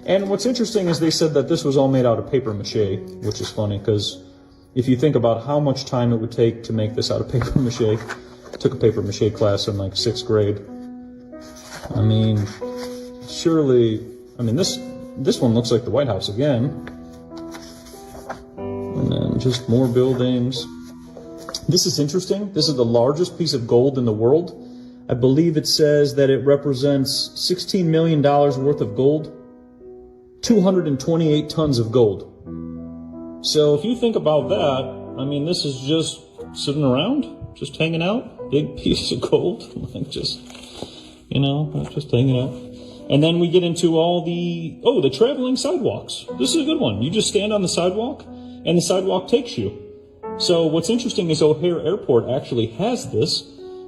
And what's interesting is they said that this was all made out of paper mache, which is funny because if you think about how much time it would take to make this out of paper mache, I took a paper mache class in like 6th grade. I mean, surely, I mean, this one looks like the White House again. And then just more buildings. This is interesting. This is the largest piece of gold in the world. I believe it says that it represents $16 million worth of gold, 228 tons of gold. So if you think about that, I mean, this is just sitting around, just hanging out, big piece of gold, like just, you know, just hanging out. And then we get into all the traveling sidewalks. This is a good one. You just stand on the sidewalk, and the sidewalk takes you. So what's interesting is O'Hare Airport actually has this,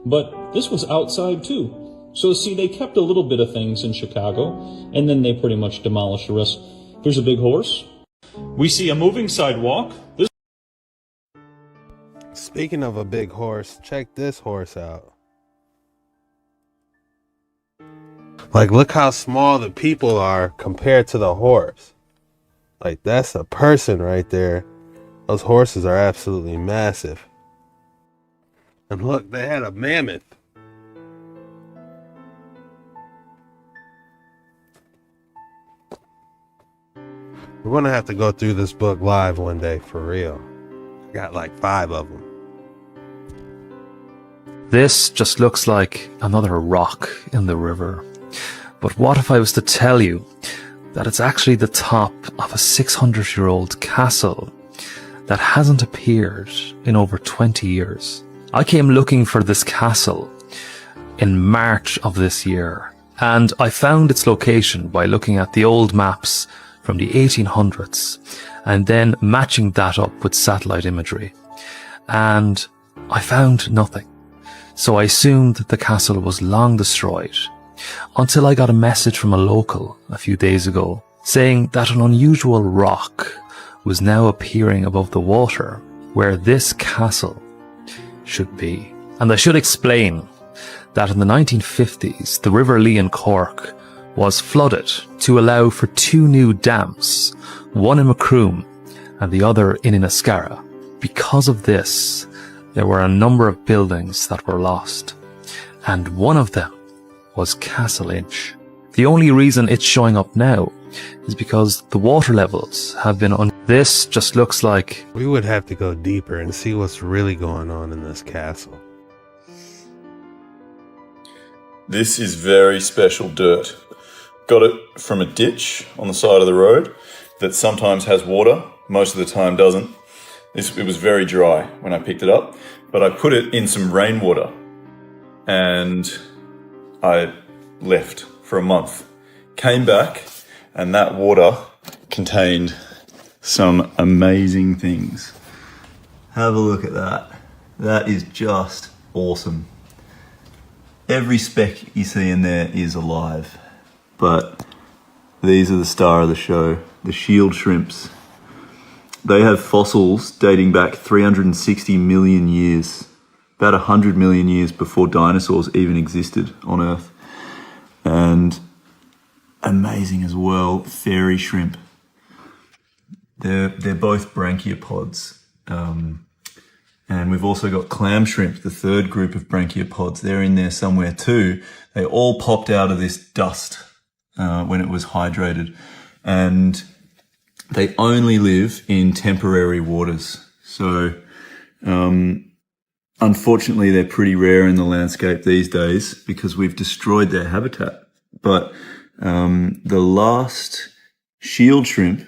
but this was outside too. So see, they kept a little bit of things in Chicago, and then they pretty much demolished the rest. Here's a big horse. We see a moving sidewalk. Speaking of a big horse, check this horse out. Like, look how small the people are compared to the horse. Like, that's a person right there. Those horses are absolutely massive. And look, they had a mammoth. We're going to have to go through this book live one day, for real. I got like 5 of them. This just looks like another rock in the river. But what if I was to tell you that it's actually the top of a 600-year-old castle that hasn't appeared in over 20 years? I came looking for this castle in March of this year, and I found its location by looking at the old maps from the 1800s and then matching that up with satellite imagery. And I found nothing. So I assumed that the castle was long destroyed until I got a message from a local a few days ago saying that an unusual rock was now appearing above the water where this castle should be. And I should explain that in the 1950s, the River Lee in Cork was flooded to allow for 2 new dams, one in Macroom and the other in Inniscarra. Because of this, there were a number of buildings that were lost, and one of them was Castle Inch. The only reason it's showing up now is because the water levels have been This just looks like... We would have to go deeper and see what's really going on in this castle. This is very special dirt. Got it from a ditch on the side of the road that sometimes has water, most of the time doesn't. It was very dry when I picked it up, but I put it in some rainwater and I left for a month. Came back and that water contained some amazing things. Have a look at that. That is just awesome. Every speck you see in there is alive, but these are the star of the show, the shield shrimps. They have fossils dating back 360 million years, about 100 million years before dinosaurs even existed on Earth. And amazing as well, fairy shrimp. They're both brachiopods. And we've also got clam shrimp, the third group of brachiopods. They're in there somewhere too. They all popped out of this dust when it was hydrated. And they only live in temporary waters. So, unfortunately, they're pretty rare in the landscape these days because we've destroyed their habitat. But the last shield shrimp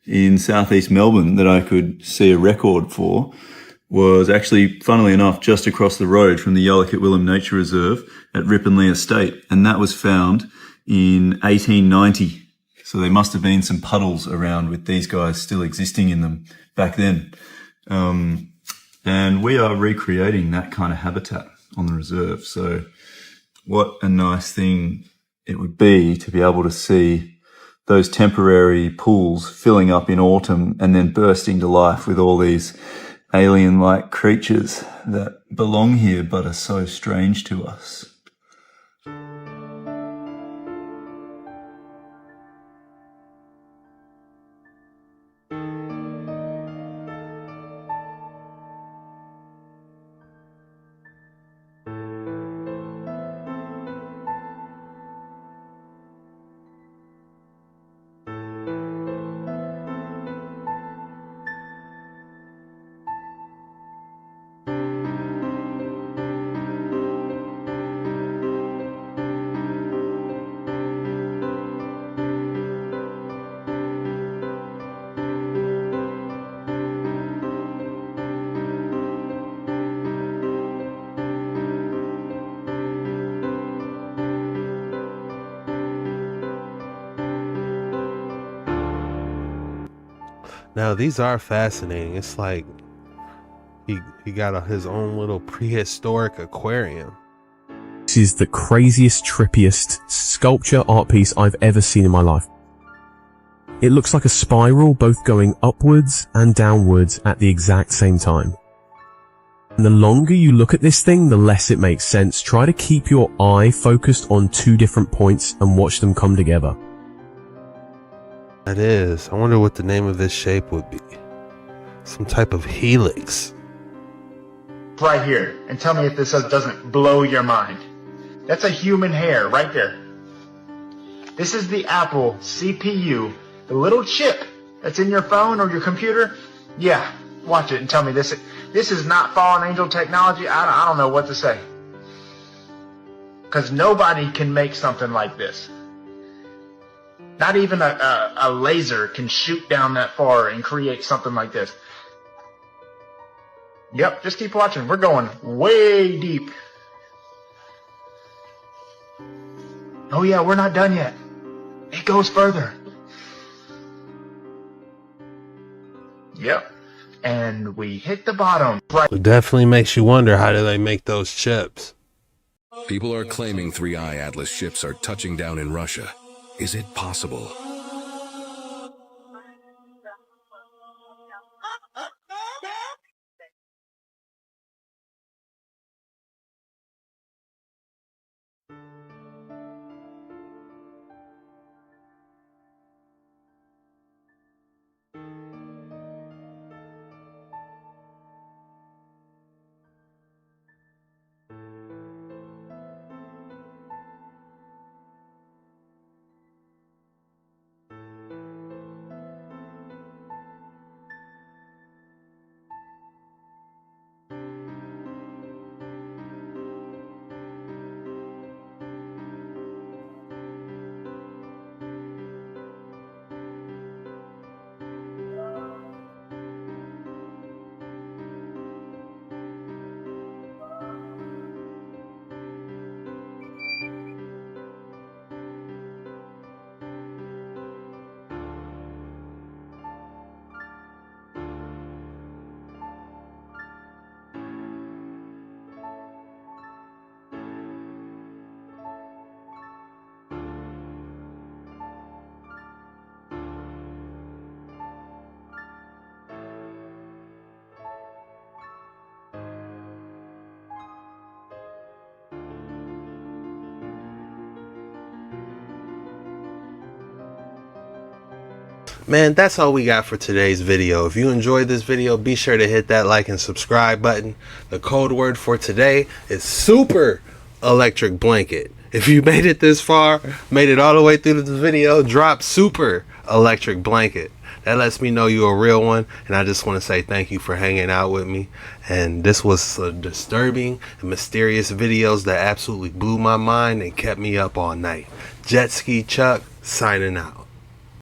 in southeast Melbourne that I could see a record for was actually, funnily enough, just across the road from the Yallock-Willam Nature Reserve at Ripponlea Estate. And that was found in 1890. So there must have been some puddles around with these guys still existing in them back then. And we are recreating that kind of habitat on the reserve. So what a nice thing it would be to be able to see those temporary pools filling up in autumn and then bursting to life with all these alien-like creatures that belong here but are so strange to us. Now these are fascinating. It's like he got his own little prehistoric aquarium. This is the craziest, trippiest sculpture art piece I've ever seen in my life. It looks like a spiral, both going upwards and downwards at the exact same time. And the longer you look at this thing, the less it makes sense. Try to keep your eye focused on two different points and watch them come together. That is. I wonder what the name of this shape would be. Some type of helix. Right here, and tell me if this doesn't blow your mind. That's a human hair right there. This is the Apple CPU, the little chip that's in your phone or your computer. Yeah, watch it and tell me this is not fallen angel technology. I don't know what to say. Because nobody can make something like this. Not even a laser can shoot down that far and create something like this. Yep, just keep watching. We're going way deep. Oh yeah, we're not done yet. It goes further. Yep. And we hit the bottom. Right. It definitely makes you wonder, how do they make those chips? People are claiming 3I Atlas ships are touching down in Russia. Is it possible? Man, that's all we got for today's video. If you enjoyed this video, be sure to hit that like and subscribe button. The code word for today is super electric blanket. If you made it this far, made it all the way through the video, drop super electric blanket. That lets me know you're a real one, and I just want to say thank you for hanging out with me. And this was a disturbing and mysterious videos that absolutely blew my mind and kept me up all night. Jet Ski Chuck, signing out.